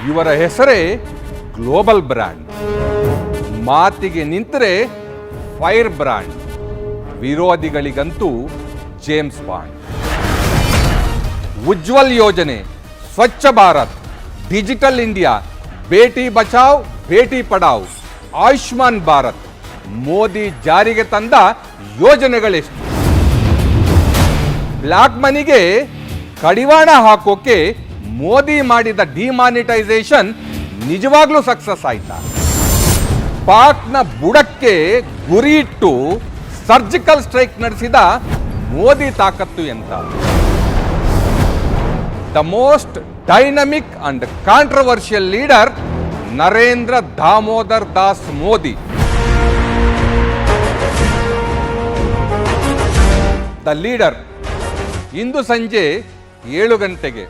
ಇವರ ಹೆಸರೇ global brand. ಮಾತಿಗೆ ನಿಂತರೆ ಫೈರ್ ಬ್ರ್ಯಾಂಡ್, ವಿರೋಧಿಗಳಿಗಂತೂ ಜೇಮ್ಸ್ ಬಾಂಡ್. ಉಜ್ವಲ್ ಯೋಜನೆ, ಸ್ವಚ್ಛ ಭಾರತ್, ಡಿಜಿಟಲ್ ಇಂಡಿಯಾ, ಬೇಟಿ ಬಚಾವ್ ಬೇಟಿ ಪಡಾವ್, ಆಯುಷ್ಮಾನ್ ಭಾರತ್, ಮೋದಿ ಜಾರಿಗೆ ತಂದ ಯೋಜನೆಗಳೆಷ್ಟು? ಬ್ಲ್ಯಾಕ್ ಮನಿಗೆ ಕಡಿವಾಣ ಹಾಕೋಕೆ ಮೋದಿ ಮಾಡಿದ ಡಿಮಾನಿಟೈಸೇಷನ್ ನಿಜವಾಗ್ಲೂ ಸಕ್ಸಸ್ ಆಯ್ತಾ? ಪಾಕ್ನ ಬುಡಕ್ಕೆ ಗುರಿ ಇಟ್ಟು ಸರ್ಜಿಕಲ್ ಸ್ಟ್ರೈಕ್ ನಡೆಸಿದ ಮೋದಿ ತಾಕತ್ತು ಎಂತ? The most dynamic and controversial leader Narendra Damodar Das Modi. The leader ಇಂದು ಸಂಜೆ 7 ಗಂಟೆಗೆ